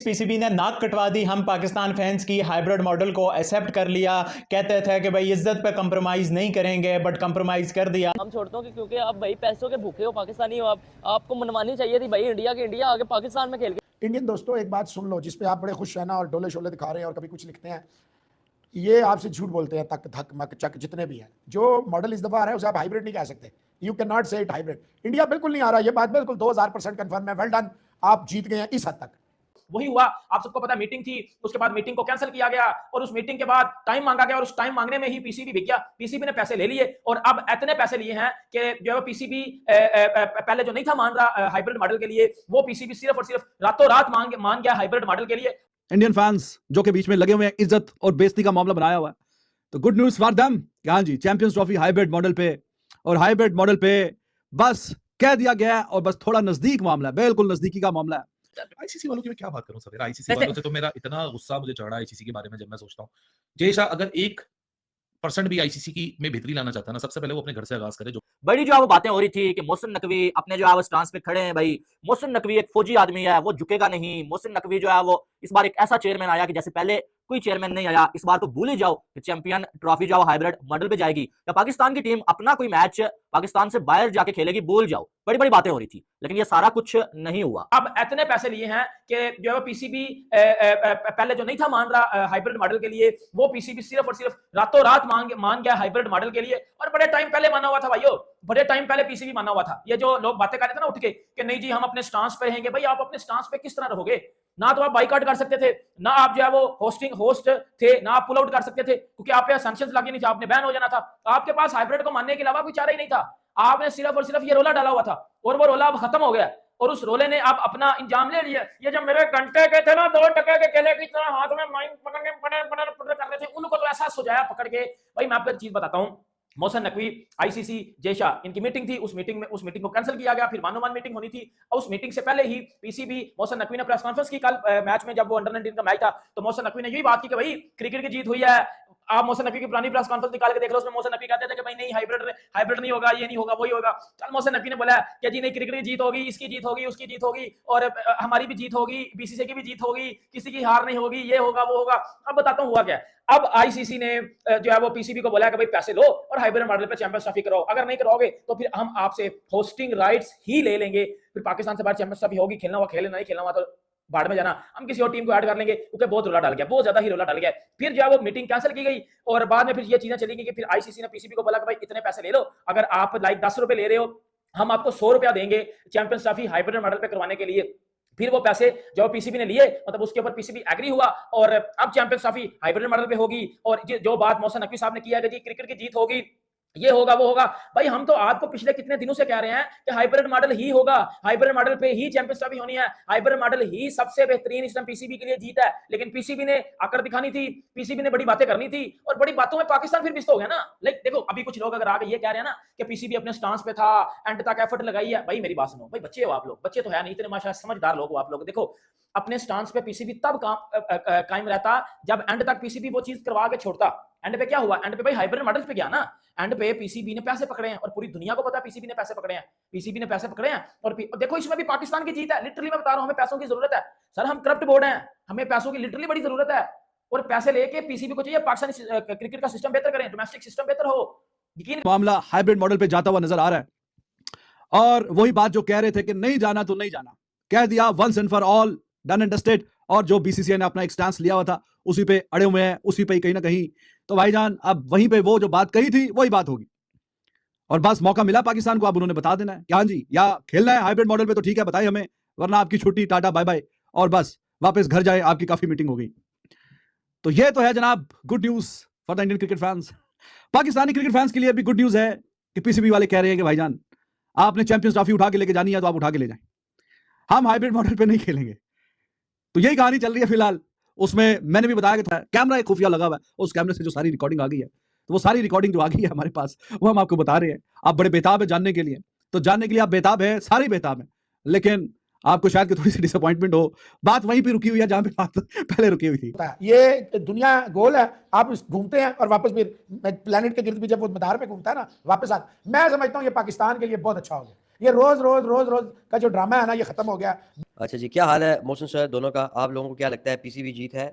PCB ने नाक कटवा दी। हम पाकिस्तान फैंस की हाइब्रिड मॉडल को एक्सेप्ट कर लिया। कहते थे कि भाई इज्जत पे कंप्रोमाइज़ नहीं करेंगे, बट कंप्रोमाइज़ कर दिया। हम छोड़ता हूँ कि क्योंकि आप भाई पैसों के भूखे हो, पाकिस्तानी हो, आपको मनवानी चाहिए थी भाई इंडिया के इंडिया आगे पाकिस्तान में खेल के। इंडियन दोस्तों एक बात सुन लो, जिस पे आप बड़े खुश रहना और डोले शोले दिखा रहे हैं और कभी कुछ लिखते हैं, ये आपसे झूठ बोलते हैं। तक धक मक चक जितने भी हैं, जो मॉडल इस दफा आ रहा है उसे आप हाइब्रिड नहीं कह सकते। यू कैन नॉट से इट हाइब्रिड। इंडिया बिल्कुल नहीं आ रहा, ये बात बिल्कुल 2000% कंफर्म है। वेल डन, आप जीत गए हैं इस हद तक। वही हुआ, आप सबको पता मीटिंग थी, उसके बाद मीटिंग को कैंसिल किया गया और उस मीटिंग के बाद टाइम मांगा गया और उस टाइम मांगने में ही पीसीबी बिक गया। पीसीबी ने पैसे ले लिए और अब इतने पैसे लिए हैं कि जो है पीसीबी पहले जो नहीं था मान रहा हाइब्रिड मॉडल के लिए, वो पीसीबी सिर्फ और सिर्फ रातों रात मान गया हाइब्रिड मॉडल के लिए। इंडियन फैंस जो के बीच में लगे हुए हैं इज्जत और बेइज्जती का मामला बनाया हुआ है, तो गुड न्यूज फॉर देम कि हाँ जी, चैंपियंस ट्रॉफी हाइब्रिड मॉडल पे, और हाइब्रिड मॉडल पे बस कह दिया गया है और बस थोड़ा नजदीक मामला है, बिल्कुल नजदीकी का मामला है। आईसीसी वालों की मैं क्या बात करूं सर, आईसीसी वालों से तो मेरा इतना गुस्सा मुझे चढ़ा आईसीसी के बारे में जब मैं सोचता हूं। जय शाह अगर 1% भी आईसीसी की में बेहतरी लाना चाहता है ना, सबसे पहले वो अपने घर से आगाज करे। जो बड़ी जो है वो बातें हो रही थी कि मोहसिन नकवी अपने जो है वो स्टांस पे खड़े हैं। भाई मोहसिन नकवी एक फौजी आदमी है, वो झुकेगा नहीं। मोहसिन नकवी जो है वो इस बार एक ऐसा चेयरमैन आया कि जैसे पहले कोई चेयरमैन नहीं आया। इस बार तो भूल ही जाओ कि चैंपियन ट्रॉफी जो हाइब्रिड मॉडल पे जाएगी, या पाकिस्तान की टीम अपना कोई मैच पाकिस्तान से बाहर जाके खेलेगी, भूल जाओ। बड़ी बड़ी बातें हो रही थी, लेकिन ये सारा कुछ नहीं हुआ। अब इतने पैसे लिए हैं कि जो है पीसीबी पहले जो नहीं था मान रहा हाइब्रिड मॉडल के लिए, वो पीसीबी सिर्फ और सिर्फ रातों रात मान गया हाइब्रिड मॉडल के लिए। और बड़े टाइम पहले माना हुआ था भाइयों, बड़े टाइम पहले पीसीबी माना हुआ था। ये जो लोग बातें कर रहे थे ना उठ के कि नहीं जी हम अपने स्टांस पे रहेंगे, भाई आप अपने स्टांस पे किस तरह रहोगे? ना तो आप बाइकआउट कर सकते थे, ना आप जो है वो होस्ट थे, ना आप पुल आउट कर सकते थे क्योंकि आप पे सैंक्शंस लगे नहीं थे, आपने बैन हो जाना था। आपके पास हाइब्रिड को मानने के अलावा कोई चारा ही नहीं था। आपने सिर्फ और सिर्फ ये रोला डाला हुआ था और वो रोला अब खत्म हो गया और उस रोले ने आप अपना इंजाम ले लिया। ये जब मेरे घंटे के थे ना 2 टके के केले की तरह हाथ में माइंड पकड़ के पकड़ कर रहे थे, उनको तो एहसास हो जाया पकड़ के। भाई मैं आपको एक चीज बताता हूं, मोहसिन नकवी, आईसीसी, जय शाह, इनकी मीटिंग थी। उस मीटिंग को कैंसिल किया गया, फिर वन-ऑन-वन मीटिंग होनी थी। और उस मीटिंग से पहले ही पीसीबी, मोहसिन नकवी ने प्रेस कॉन्फ्रेंस की कल मैच में, जब वो अंडर 19 का मैच था, तो मोहसिन नकवी ने यही बात की कि भाई क्रिकेट की जीत हुई है। आप मोहसिन नकवी की पुरानी प्रेस कॉन्फ्रेंस निकाल के देख लो, उसमें मोहसिन नकवी कहते थे कि भाई नहीं हाइब्रिड नहीं होगा, ये नहीं होगा, वही होगा। कल मोहसिन नकवी ने बोला कि जी नहीं, क्रिकेट की जीत होगी, इसकी जीत होगी, उसकी जीत होगी और हमारी भी जीत होगी, बीसीसीआई की भी जीत होगी, किसी की हार नहीं होगी, ये होगा वो होगा। अब बताता हूँ हुआ क्या। अब आईसीसी ने जो है वो पीसीबी को बोला कि भाई पैसे लो और हाइब्रिड मॉडल पे चैंपियंस ट्रॉफी कराओ। अगर नहीं कराओगे तो फिर हम आपसे होस्टिंग राइट्स ही ले लेंगे। फिर पाकिस्तान से बाहर चैंपियंस ट्रॉफी होगी, खेलना हुआ खेले, नहीं खेलना हुआ तो बाढ़ में जाना, हम किसी और टीम को ऐड कर लेंगे, क्योंकि बहुत रोला डाल गया, बहुत ज्यादा ही रोला डाल गया। फिर जो है वो मीटिंग कैंसिल की गई और बाद में फिर ये चीजें चली गई कि फिर आईसीसी ने पीसीबी को बोला कि भाई इतने पैसे ले लो, अगर आप लाइक 10 रुपए ले रहे हो, हम आपको 100 रुपया देंगे चैंपियंस ट्रॉफी हाइब्रिड मॉडल पे करवाने के लिए। फिर वो पैसे जो पीसीबी ने लिए, मतलब उसके ऊपर पीसीबी एग्री हुआ और अब चैंपियंस ट्रॉफी हाइब्रिड मॉडल पे होगी। और जो बात मोहसिन नकवी साहब ने किया कि जी क्रिकेट की जीत होगी, ये होगा वो होगा, भाई हम तो आपको पिछले कितने दिनों से कह रहे हैं कि हाइब्रिड मॉडल ही होगा, हाइब्रिड मॉडल पे ही चैंपियंस ट्रॉफी होनी है, हाइब्रिड मॉडल ही सबसे बेहतरीन इस टाइम पीसीबी के लिए जीत है। लेकिन पीसीबी ने आकर दिखानी थी, पीसीबी ने बड़ी बातें करनी थी और बड़ी बातों में पाकिस्तान फिर मिस हो गया ना। लाइक देखो, अभी कुछ लोग अगर आगे ये कह रहे हैं ना कि पीसीबी अपने स्टांस पे था, एंड तक एफर्ट लगाई है, भाई मेरी बात सुनो, भाई बच्चे हो आप लोग, बच्चे तो है नहीं इतने, माशाल्लाह समझदार लोग हो आप लोग। देखो अपने स्टांस पे पीसीबी तब कायम रहता जब एंड तक पीसीबी वो चीज करवा के छोड़ता। एंड पे क्या हुआ? एंड पे भाई हाइब्रिड मॉडल पे गया ना, एंड पे पीसीबी ने पैसे पकड़े हैं और पूरी दुनिया को पता है पीसीबी ने पैसे पकड़े हैं, पीसीबी ने पैसे पकड़े हैं। और देखो इसमें भी पाकिस्तान की जीत है, लिटरली मैं बता रहा हूं, हमें पैसों की जरूरत है सर, हम करप्ट बोर्ड हैं, हमें पैसों की लिटरली बड़ी जरूरत है। और पैसे लेके पीसीबी को चाहिए पाकिस्तानी क्रिकेट का सिस्टम बेहतर करें, डोमेस्टिक सिस्टम बेहतर हो। यकीन मामला हाइब्रिड मॉडल पे जाता हुआ नजर आ रहा है और वही बात जो कह रहे थे कि नहीं जाना तो नहीं जाना, कह दिया once and for all, done and dusted. और जो बीसीसीआई ने अपना एक स्टैंस लिया हुआ था उसी पे अड़े हुए हैं, उसी पे कहीं ना कहीं। तो भाईजान अब वहीं पे वो जो बात कही थी वही बात होगी और बस मौका मिला पाकिस्तान को, अब उन्होंने बता देना है कि हाँ जी, या खेलना है हाइब्रिड मॉडल पे तो ठीक है बताइए हमें, वरना आपकी छुट्टी, टाटा बाय बाय, और बस वापस घर जाए, आपकी काफी मीटिंग हो गई। तो ये तो है जनाब good news for the Indian cricket fans. Pakistani cricket fans के लिए भी गुड न्यूज है कि पीसीबी वाले कह रहे हैं कि भाईजान आपने चैंपियंस ट्रॉफी उठा के लेके जानी है तो आप उठा के ले जाएं, हम हाइब्रिड मॉडल पे नहीं खेलेंगे। तो यही कहानी चल रही है फिलहाल। उसमें मैंने भी बताया था कैमरा एक खुफिया लगा हुआ है, उस कैमरे से जो सारी रिकॉर्डिंग आ गई है, तो वो सारी रिकॉर्डिंग जो आ गई है हमारे पास वो हम आपको बता रहे हैं। आप बड़े बेताब है जानने के लिए, तो जानने के लिए आप बेताब है, सारे बेताब है, लेकिन आपको शायद थोड़ी सी डिसअपॉइंटमेंट हो। बात वहीं पे रुकी हुई है जहां पे बात पहले रुकी हुई थी। ये दुनिया गोल है, आप घूमते हैं और वापस फिर प्लेनेट के गिर्द भी जब वो मदार पे घूमता है ना वापस आता। मैं समझता हूँ ये पाकिस्तान के लिए बहुत अच्छा हो गया। ये रोज रोज रोज रोज का जो ड्रामा है ना, ये खत्म हो गया। अच्छा जी, क्या हाल है मोहसिन सर दोनों का? आप लोगों को क्या लगता है पीसीबी जीत है?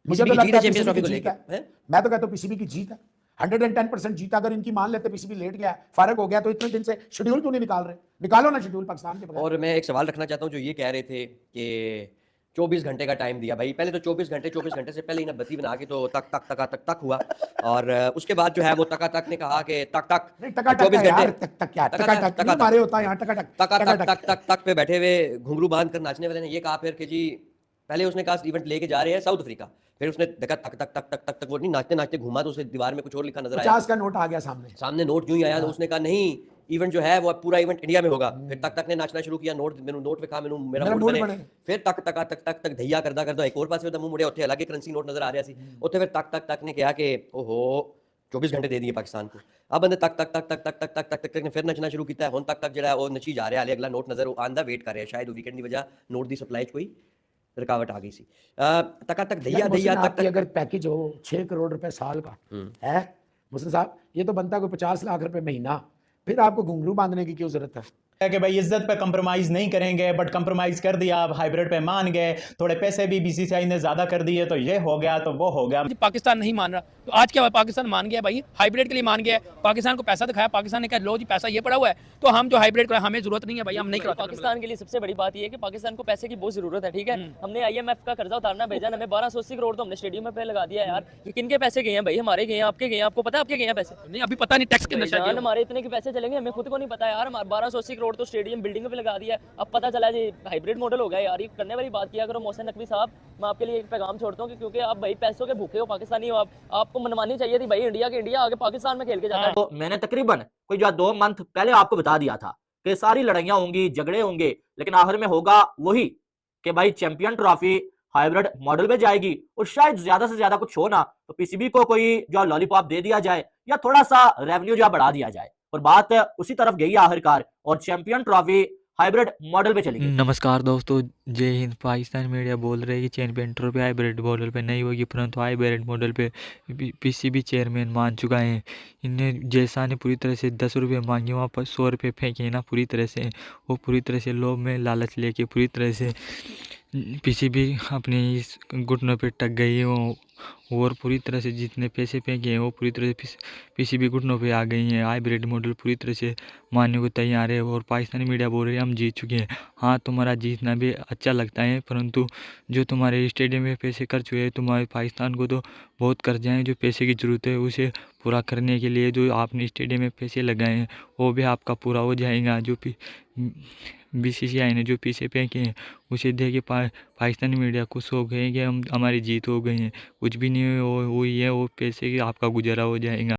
मुझे पीसीबी तो की जीत लगता है है चैंपियंस पीसीबी ट्रॉफी की को जीत लेकर है। हैं? मैं तो कहता हूँ पीसीबी की जीत है। 110% जीत। अगर इनकी मान लेते पीसीबी लेट गया, फारग हो गया, तो इतने दिन से शेड्यूल क्यों नहीं निकाल रहे? निकालो ना शेड्यूल पाकिस्तान के बगैर। और मैं एक सवाल रखना चाहता हूँ, जो ये कह रहे थे कि 24 घंटे का टाइम दिया। भाई पहले तो 24 घंटे से पहले ही ना बत्ती बना के तो तक तक तक तक तक हुआ, और उसके बाद जो है वो तका तक ने कहा कि तक तक नहीं, टका टक 24 है यार, घंटे तक तक क्या टका टका टक, टक टका नहीं टक। मारे होता है यहाँ, टका टक तक टका तक तक तक तक पे बैठे हुए घुंघरू बांध कर नाचने वाले ने ये कहा फिर कि जी पहले उसने कहा इवेंट लेके जा रहे हैं साउथ अफ्रीका, फिर उसने देखा तक तक तक तक तक तक वो नहीं नाचते नाचते घुमा तो उसे दीवार में कुछ और लिखा नजर आया। 50 का नोट आ गया सामने। सामने नोट यूं ही आया तो उसने कहा नहीं इवेंट जो है वो पूरा इवेंट इंडिया में होगा। फिर तक तक ने नाचना शुरू किया, नोट मेनू नोट विखा मेनू मेरा मेरा मूड मूड बने। बने। फिर तक तक तक तक तक धैया करदा करदा एक और पासे ਉਹਦਾ ਮੂੰਹ ਮੁੜਿਆ, ਉੱਥੇ अलग ਕਰੰਸੀ नोट नजर आ ਰਿਹਾ ਸੀ। ਉੱਥੇ ਫਿਰ तक तक तक ने कहा कि ओहो 24 घंटे दे दिए पाकिस्तान को। अब बंदे तक तक तक तक तक तक तक तक तक ने फिर नचना शुरू किया। ਹੁਣ तक ਜਿਹੜਾ ਉਹ ਨੱਚੀ ਜਾ ਰਿਹਾ, ਹਾਲੇ ਅਗਲਾ ਨੋਟ ਨਜ਼ਰ ਆਂਦਾ, ਵੇਟ ਕਰ ਰਿਹਾ, ਸ਼ਾਇਦ ਵੀਕਐਂਡ ਦੀ ਵਜ੍ਹਾ ਨੋਟ ਦੀ ਸਪਲਾਈ 'ਚ ਕੋਈ रुकावट आ गई सी। तका तक धैया यार धैया मोहसिन, तक आपकी तक अगर पैकेज हो 6 करोड़ रुपए साल का है मोहसिन साहब, ये तो बनता है कोई 50 लाख रुपए महीना, फिर आपको घुंघरू बांधने की क्यों जरूरत है? है कि भाई इज्जत पे कंप्रोमाइज़ नहीं करेंगे, बट कंप्रोमाइज़ कर दिया, आप हाइब्रिड पे मान गए, थोड़े पैसे भी बीसीसीआई ने ज़्यादा कर दिए, तो ये हो गया तो वो हो गया। जी, पाकिस्तान नहीं मान रहा, तो आज क्या हुआ? पाकिस्तान मान गया भाई, हाइब्रिड के लिए मान गया। पाकिस्तान को पैसा दिखाया, पाकिस्तान ने कहा लो जी पैसा ये पड़ा हुआ है, तो हम जो हाइब्रिड करा, हमें जरूरत नहीं है भाई, हम नहीं कराते। पाकिस्तान के लिए सबसे बड़ी बात ये है कि पाकिस्तान को पैसे की बहुत जरूरत है, ठीक है। हमने आईएमएफ का कर्जा उतारना भेजा, हमें 1280 करोड़ तो हमने स्टेडियम पे लगा दिया यार। ये किनके पैसे गए हैं भाई? हमारे गए हैं, आपके गए हैं? आपको पता है आपके गए हैं पैसे? नहीं अभी पता नहीं टैक्स के अंदर शायद जान, हमारे इतने के पैसे चलेंगे, हमें खुद को नहीं पता यार। हमारे 1280 करोड़ तो स्टेडियम बिल्डिंग पे लगा दिया, अब पता चला जी हाइब्रिड मॉडल हो गया यार। ये करने वाली बात किया करो मोहसिन नकवी साहब। मैं आपके लिए एक पैगाम छोड़ता हूँ कि क्योंकि आप भाई पैसों के भूखे हो, पाकिस्तानी हो, आपको मनमानी चाहिए थी भाई, इंडिया के इंडिया आगे पाकिस्तान में खेल के जाता है। तो मैंने तकरीबन कोई जो 2 मंथ पहले आपको बता दिया था कि सारी लड़ाइयां होंगी, झगड़े होंगे, लेकिन आखिर में होगा वही कि भाई चैंपियन ट्रॉफी हाइब्रिड मॉडल में जाएगी, और शायद ज्यादा से ज्यादा कुछ हो ना तो पीसीबी को कोई जो लॉलीपॉप दे दिया जाए या थोड़ा सा रेवेन्यू जो बढ़ा दिया जाए, और बात उसी तरफ गई आखिरकार, और चैंपियन ट्रॉफी हाइब्रिड मॉडल पे चलेगी। नमस्कार दोस्तों, जय हिंद। पाकिस्तान मीडिया बोल रहे हैं कि चैंपियन ट्रॉफी हाइब्रिड मॉडल पे नहीं होगी, परंतु हाइब्रिड मॉडल पे पीसीबी चेयरमैन मान चुका है। इन्हें जैसा ने पूरी तरह से 10 रुपये मांगे, वहाँ पर 100 रुपये फेंके ना, पूरी तरह से वो पूरी तरह से लोभ में लालच लेके पूरी तरह से पीसीबी अपने इस घुटनों पे टक गई है वो, और पूरी तरह से जितने पैसे फेंके हैं वो पूरी तरह से पीसीबी घुटनों पे आ गई हैं। हाइब्रिड मॉडल पूरी तरह से मानने को तैयार है, और पाकिस्तानी मीडिया बोल रही है हम जीत चुके हैं। हाँ, तुम्हारा जीतना भी अच्छा लगता है, परंतु जो तुम्हारे स्टेडियम में पैसे खर्च हुए, तुम्हारे पाकिस्तान को तो बहुत कर्जे हैं, जो पैसे की ज़रूरत है उसे पूरा करने के लिए जो आपने स्टेडियम में पैसे लगाए हैं वो भी आपका पूरा हो जाएगा। जो बीसीसीआई ने जो पैसे फेंके हैं उसे दे के पाकिस्तानी मीडिया खुश हो गए कि हम हमारी जीत हो गई है। कुछ भी नहीं हुई है, वो पैसे आपका गुजारा हो जाएगा।